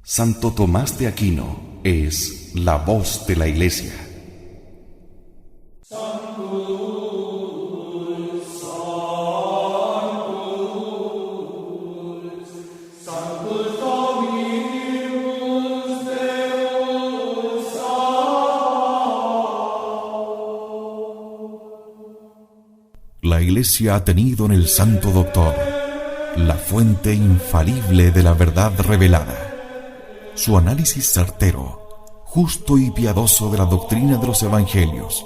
Santo Tomás de Aquino es la voz de la Iglesia. La Iglesia ha tenido en el Santo Doctor la fuente infalible de la verdad revelada. Su análisis certero, justo y piadoso de la doctrina de los Evangelios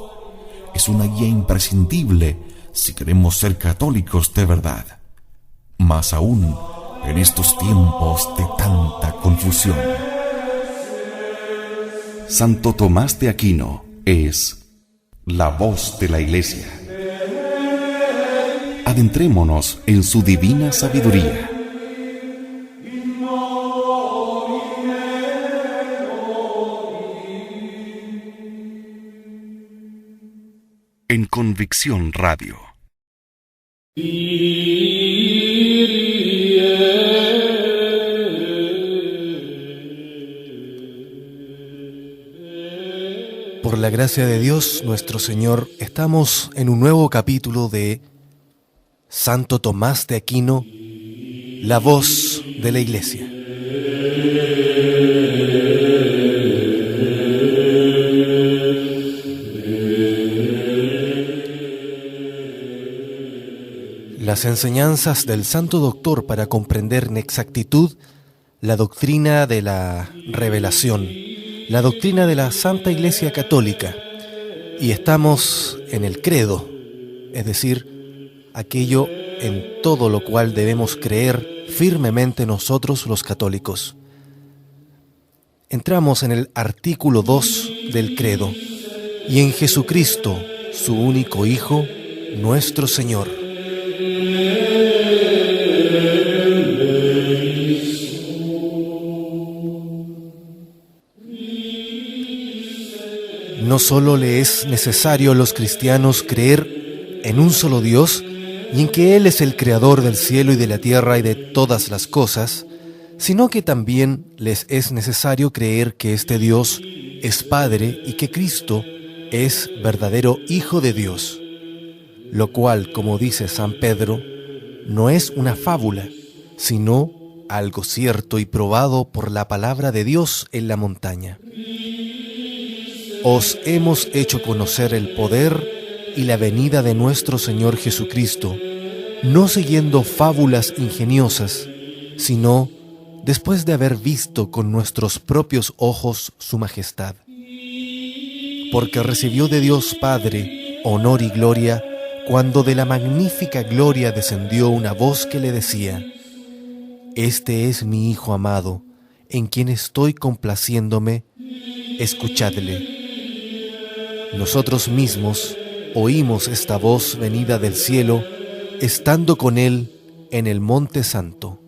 es una guía imprescindible si queremos ser católicos de verdad, más aún en estos tiempos de tanta confusión. Santo Tomás de Aquino es la voz de la Iglesia. Adentrémonos en su divina sabiduría. En Convicción Radio. Por la gracia de Dios, nuestro Señor, estamos en un nuevo capítulo de Santo Tomás de Aquino, la voz de la Iglesia. Las enseñanzas del Santo Doctor para comprender en exactitud la doctrina de la revelación, la doctrina de la Santa Iglesia Católica. Y estamos en el credo, es decir, aquello en todo lo cual debemos creer firmemente nosotros los católicos. Entramos en el artículo 2 del credo, y en Jesucristo, su único Hijo, nuestro Señor. No solo le es necesario a los cristianos creer en un solo Dios y en que Él es el creador del cielo y de la tierra y de todas las cosas, sino que también les es necesario creer que este Dios es Padre y que Cristo es verdadero Hijo de Dios, lo cual, como dice San Pedro, no es una fábula, sino algo cierto y probado por la palabra de Dios en la montaña. Os hemos hecho conocer el poder y la venida de nuestro Señor Jesucristo, no siguiendo fábulas ingeniosas, sino después de haber visto con nuestros propios ojos su majestad. Porque recibió de Dios Padre honor y gloria, cuando de la magnífica gloria descendió una voz que le decía: Este es mi Hijo amado, en quien estoy complaciéndome, escuchadle. Nosotros mismos oímos esta voz venida del cielo, estando con Él en el Monte Santo.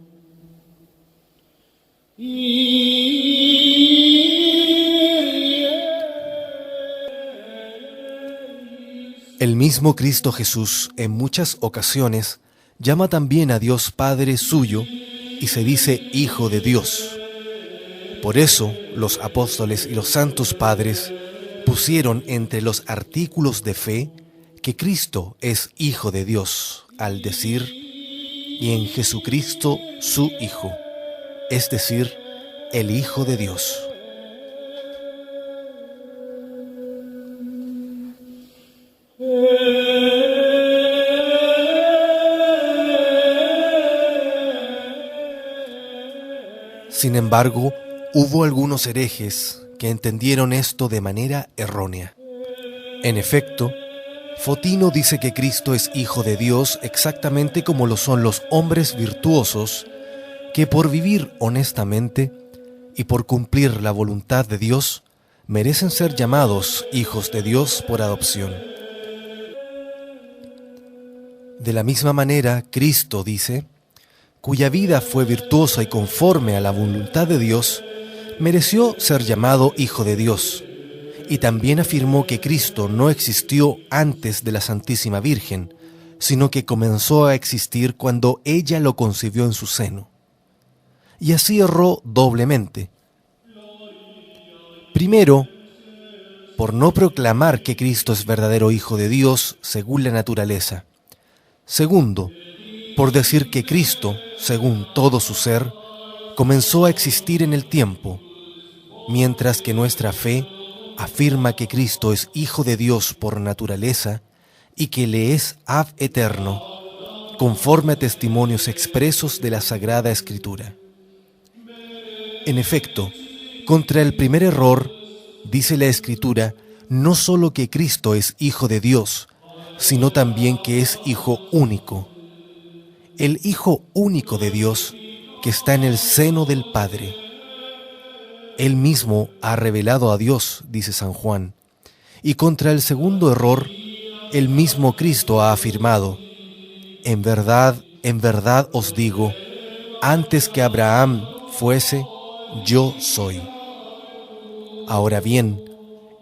El mismo Cristo Jesús, en muchas ocasiones, llama también a Dios Padre suyo y se dice Hijo de Dios. Por eso, los apóstoles y los santos padres pusieron entre los artículos de fe que Cristo es Hijo de Dios, al decir, y en Jesucristo su Hijo, es decir, el Hijo de Dios. Sin embargo, hubo algunos herejes que entendieron esto de manera errónea. En efecto, Fotino dice que Cristo es Hijo de Dios exactamente como lo son los hombres virtuosos que por vivir honestamente y por cumplir la voluntad de Dios merecen ser llamados hijos de Dios por adopción. De la misma manera, Cristo dice, cuya vida fue virtuosa y conforme a la voluntad de Dios, mereció ser llamado Hijo de Dios, y también afirmó que Cristo no existió antes de la Santísima Virgen, sino que comenzó a existir cuando ella lo concibió en su seno. Y así erró doblemente, Primero, por no proclamar que Cristo es verdadero Hijo de Dios según la naturaleza. Segundo, por decir que Cristo, según todo su ser, comenzó a existir en el tiempo, mientras que nuestra fe afirma que Cristo es Hijo de Dios por naturaleza y que le es Ab eterno, conforme a testimonios expresos de la Sagrada Escritura. En efecto, contra el primer error, dice la Escritura, no solo que Cristo es Hijo de Dios, sino también que es Hijo único. El Hijo único de Dios que está en el seno del Padre. Él mismo ha revelado a Dios, dice San Juan. Y contra el segundo error, el mismo Cristo ha afirmado, en verdad os digo, antes que Abraham fuese, yo soy. Ahora bien,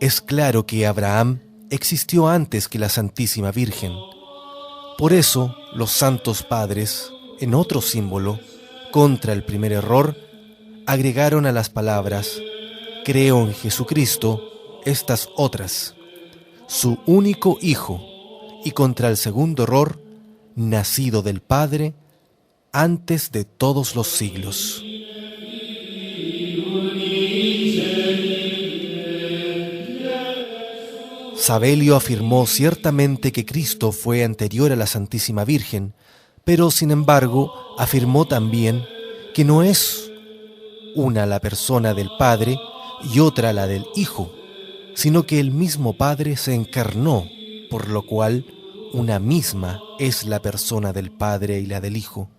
es claro que Abraham existió antes que la Santísima Virgen. Por eso, los santos padres, en otro símbolo, contra el primer error, agregaron a las palabras, creo en Jesucristo, estas otras, su único Hijo, y contra el segundo error, nacido del Padre, antes de todos los siglos. Sabelio afirmó ciertamente que Cristo fue anterior a la Santísima Virgen, pero sin embargo afirmó también que no es una la persona del Padre y otra la del Hijo, sino que el mismo Padre se encarnó, por lo cual una misma es la persona del Padre y la del Hijo.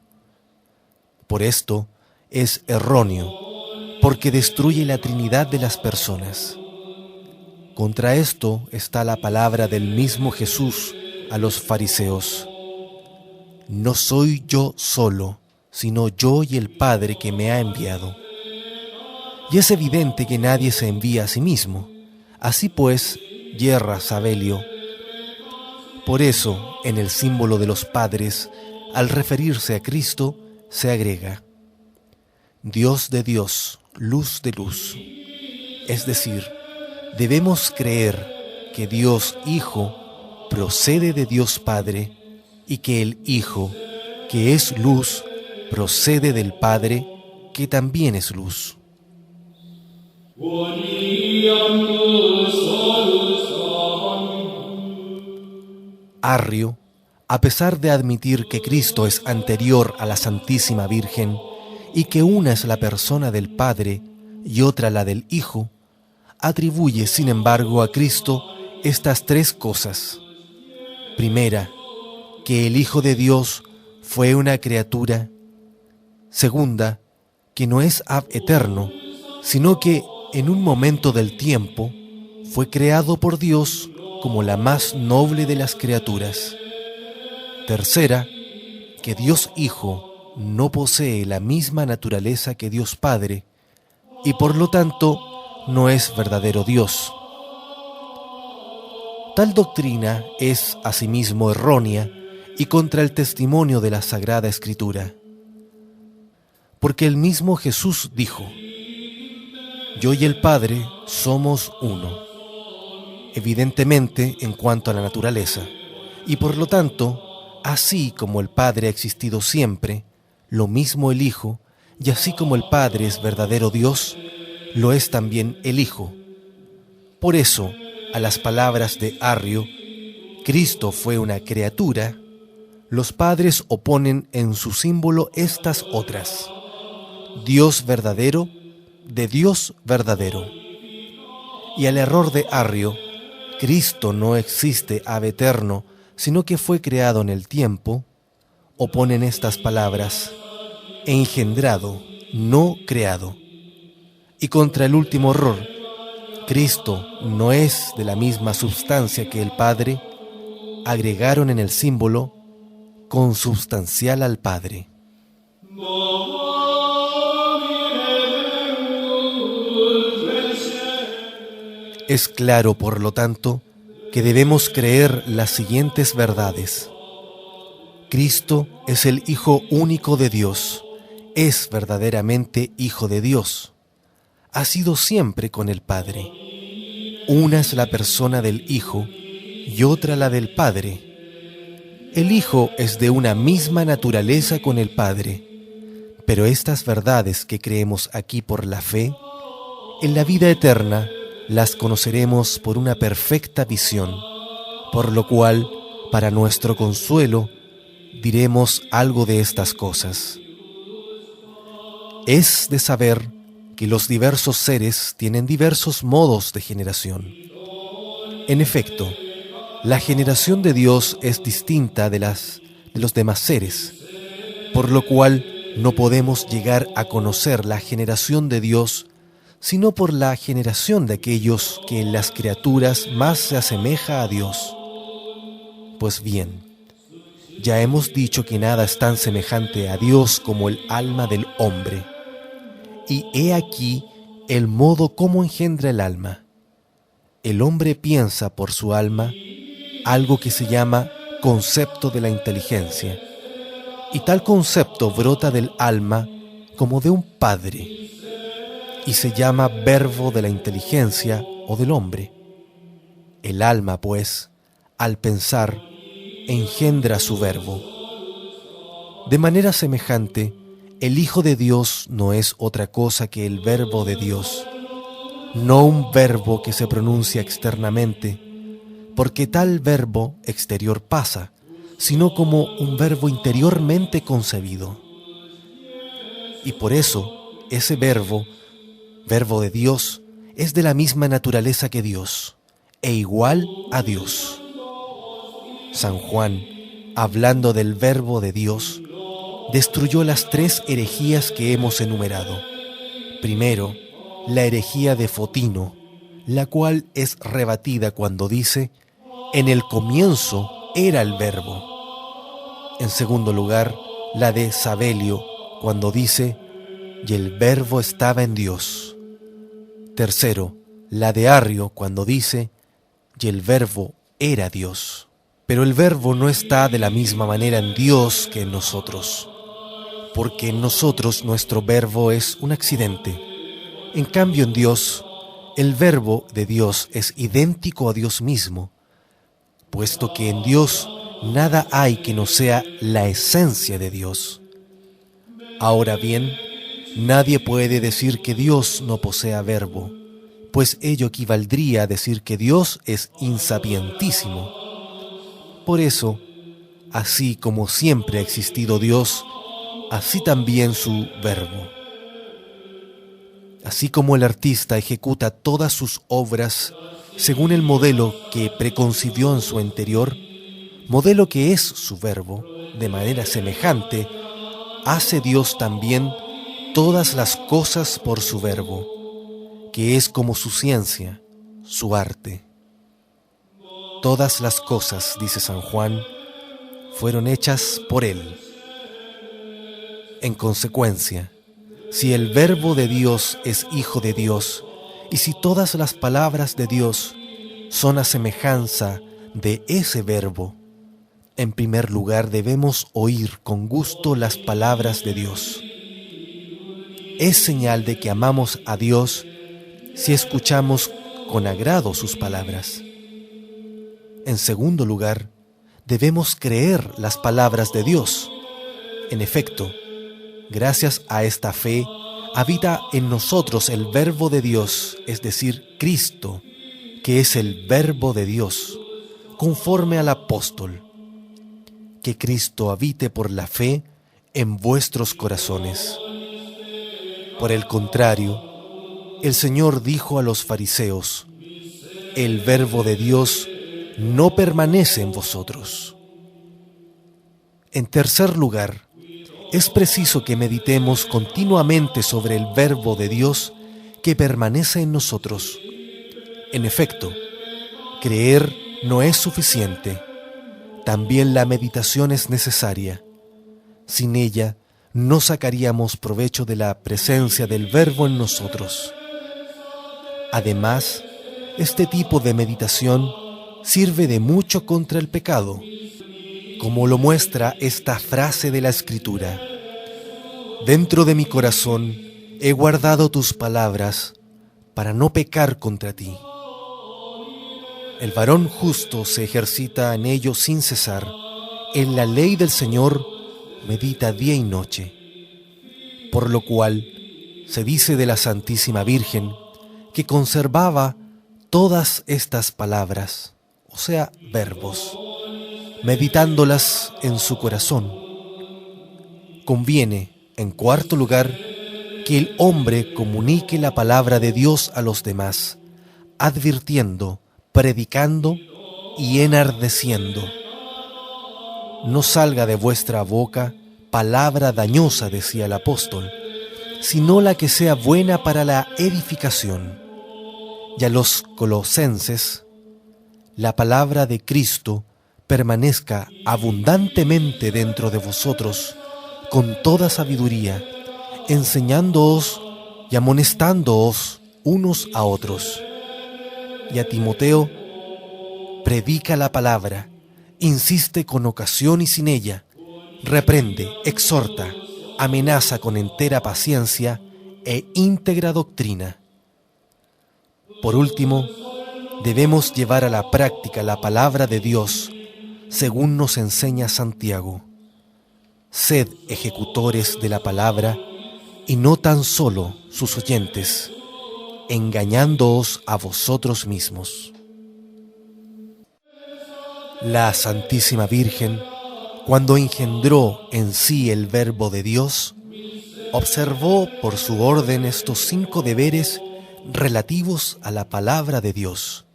Por esto es erróneo, porque destruye la Trinidad de las personas. Contra esto está la palabra del mismo Jesús a los fariseos. No soy yo solo, sino yo y el Padre que me ha enviado. Y es evidente que nadie se envía a sí mismo. Así pues, yerra Sabelio. Por eso, en el símbolo de los padres, al referirse a Cristo, se agrega Dios de Dios, luz de luz. Es decir, debemos creer que Dios Hijo procede de Dios Padre y que el Hijo, que es luz, procede del Padre, que también es luz. Arrio, a pesar de admitir que Cristo es anterior a la Santísima Virgen y que una es la persona del Padre y otra la del Hijo, atribuye, sin embargo, a Cristo estas tres cosas. Primera, que el Hijo de Dios fue una criatura. Segunda, que no es ab eterno, sino que en un momento del tiempo fue creado por Dios como la más noble de las criaturas. Tercera, que Dios Hijo no posee la misma naturaleza que Dios Padre y por lo tanto no es verdadero Dios. Tal doctrina es asimismo errónea y contra el testimonio de la Sagrada Escritura. Porque el mismo Jesús dijo, yo y el Padre somos uno, evidentemente en cuanto a la naturaleza, y por lo tanto, así como el Padre ha existido siempre, lo mismo el Hijo, y así como el Padre es verdadero Dios, lo es también el Hijo. Por eso, a las palabras de Arrio, Cristo fue una criatura, los padres oponen en su símbolo estas otras, Dios verdadero, de Dios verdadero. Y al error de Arrio, Cristo no existe ab eterno, sino que fue creado en el tiempo, oponen estas palabras, engendrado, no creado. Y contra el último error, Cristo no es de la misma substancia que el Padre, agregaron en el símbolo consubstancial al Padre. Es claro, por lo tanto, que debemos creer las siguientes verdades. Cristo es el Hijo único de Dios, es verdaderamente Hijo de Dios. ha sido siempre con el Padre. Una es la persona del Hijo y otra la del Padre. El Hijo es de una misma naturaleza con el Padre, pero estas verdades que creemos aquí por la fe, en la vida eterna las conoceremos por una perfecta visión, por lo cual, para nuestro consuelo, diremos algo de estas cosas. Es de saber que los diversos seres tienen diversos modos de generación. En efecto, la generación de Dios es distinta de los demás seres, por lo cual no podemos llegar a conocer la generación de Dios sino por la generación de aquellos que en las criaturas más se asemeja a Dios. Pues bien, ya hemos dicho que nada es tan semejante a Dios como el alma del hombre. Y he aquí el modo como engendra el alma. El hombre piensa por su alma algo que se llama concepto de la inteligencia, y tal concepto brota del alma como de un padre, y se llama verbo de la inteligencia o del hombre. El alma, pues, al pensar, engendra su verbo. De manera semejante, el Hijo de Dios no es otra cosa que el verbo de Dios, no un verbo que se pronuncia externamente, porque tal verbo exterior pasa, sino como un verbo interiormente concebido. Y por eso, ese verbo de Dios, es de la misma naturaleza que Dios, e igual a Dios. San Juan, hablando del verbo de Dios, destruyó las 3 herejías que hemos enumerado. Primero, la herejía de Fotino, la cual es rebatida cuando dice: en el comienzo era el verbo. En segundo lugar, la de Sabelio, cuando dice: y el verbo estaba en Dios. Tercero, la de Arrio, cuando dice: y el verbo era Dios. Pero el verbo no está de la misma manera en Dios que en nosotros, porque en nosotros nuestro verbo es un accidente. En cambio, en Dios, el verbo de Dios es idéntico a Dios mismo, puesto que en Dios nada hay que no sea la esencia de Dios. Ahora bien, nadie puede decir que Dios no posea verbo, pues ello equivaldría a decir que Dios es insapientísimo. Por eso, así como siempre ha existido Dios, así también su verbo. Así como el artista ejecuta todas sus obras según el modelo que preconcibió en su interior, modelo que es su verbo, de manera semejante, hace Dios también todas las cosas por su verbo, que es como su ciencia, su arte. Todas las cosas, dice San Juan, fueron hechas por Él. En consecuencia, si el verbo de Dios es hijo de Dios, y si todas las palabras de Dios son a semejanza de ese verbo, en primer lugar debemos oír con gusto las palabras de Dios. Es señal de que amamos a Dios si escuchamos con agrado sus palabras. En segundo lugar, debemos creer las palabras de Dios. En efecto, gracias a esta fe, habita en nosotros el verbo de Dios, es decir, Cristo, que es el verbo de Dios, conforme al apóstol. Que Cristo habite por la fe en vuestros corazones. Por el contrario, el Señor dijo a los fariseos: el verbo de Dios no permanece en vosotros. En tercer lugar, es preciso que meditemos continuamente sobre el verbo de Dios que permanece en nosotros. En efecto, creer no es suficiente. También la meditación es necesaria. Sin ella, no sacaríamos provecho de la presencia del verbo en nosotros. Además, este tipo de meditación sirve de mucho contra el pecado, como lo muestra esta frase de la Escritura: dentro de mi corazón he guardado tus palabras para no pecar contra ti. El varón justo se ejercita en ello sin cesar. En la ley del Señor medita día y noche. Por lo cual se dice de la Santísima Virgen que conservaba todas estas palabras, o sea, verbos, meditándolas en su corazón. Conviene, en cuarto lugar, que el hombre comunique la palabra de Dios a los demás, advirtiendo, predicando y enardeciendo. No salga de vuestra boca palabra dañosa, decía el apóstol, sino la que sea buena para la edificación. Y a los colosenses, la palabra de Cristo permanezca abundantemente dentro de vosotros, con toda sabiduría, enseñándoos y amonestándoos unos a otros. Y a Timoteo, predica la palabra, insiste con ocasión y sin ella, reprende, exhorta, amenaza con entera paciencia e íntegra doctrina. Por último, debemos llevar a la práctica la palabra de Dios, según nos enseña Santiago. Sed ejecutores de la palabra y no tan solo sus oyentes, engañándoos a vosotros mismos. La Santísima Virgen, cuando engendró en sí el Verbo de Dios, observó por su orden estos 5 deberes relativos a la palabra de Dios.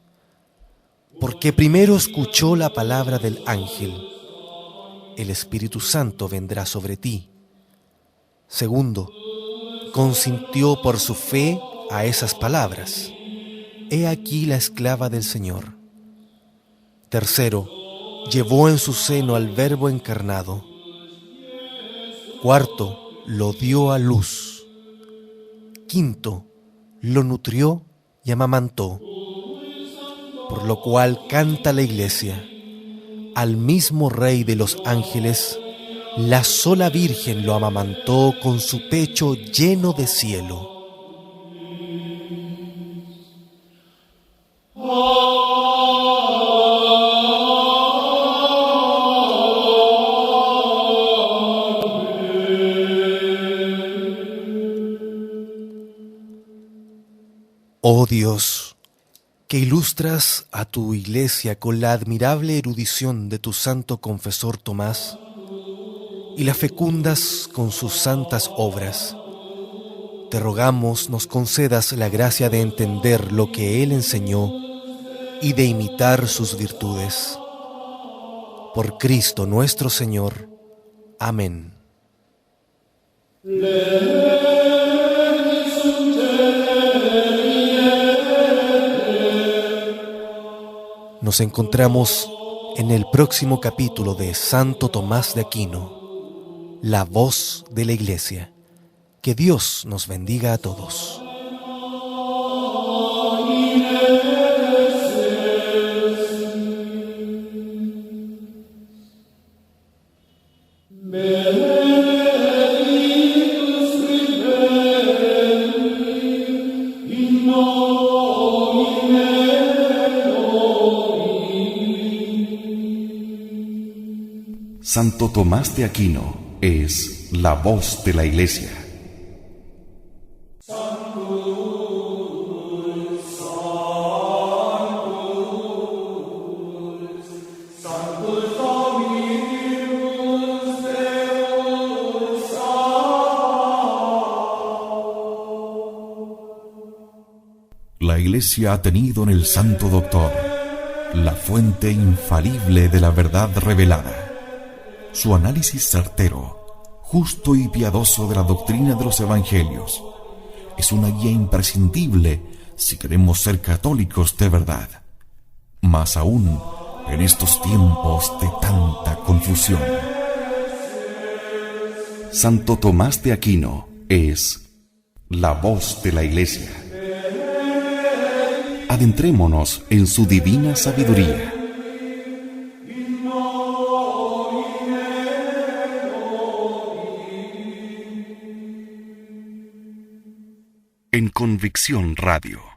Porque primero escuchó la palabra del ángel: el Espíritu Santo vendrá sobre ti. Segundo, consintió por su fe a esas palabras: he aquí la esclava del Señor. Tercero, llevó en su seno al Verbo encarnado. Cuarto, lo dio a luz. Quinto, lo nutrió y amamantó. Por lo cual canta la Iglesia: al mismo Rey de los ángeles, la sola Virgen lo amamantó con su pecho lleno de cielo. Oh Dios, que ilustras a tu Iglesia con la admirable erudición de tu santo confesor Tomás y la fecundas con sus santas obras, te rogamos nos concedas la gracia de entender lo que él enseñó y de imitar sus virtudes. Por Cristo nuestro Señor. Amén. Nos encontramos en el próximo capítulo de Santo Tomás de Aquino, la voz de la Iglesia. Que Dios nos bendiga a todos. Santo Tomás de Aquino es la voz de la Iglesia. La Iglesia ha tenido en el Santo Doctor la fuente infalible de la verdad revelada. Su análisis certero, justo y piadoso de la doctrina de los evangelios es una guía imprescindible si queremos ser católicos de verdad, más aún en estos tiempos de tanta confusión. Santo Tomás de Aquino es la voz de la Iglesia. Adentrémonos en su divina sabiduría. En Convicción Radio.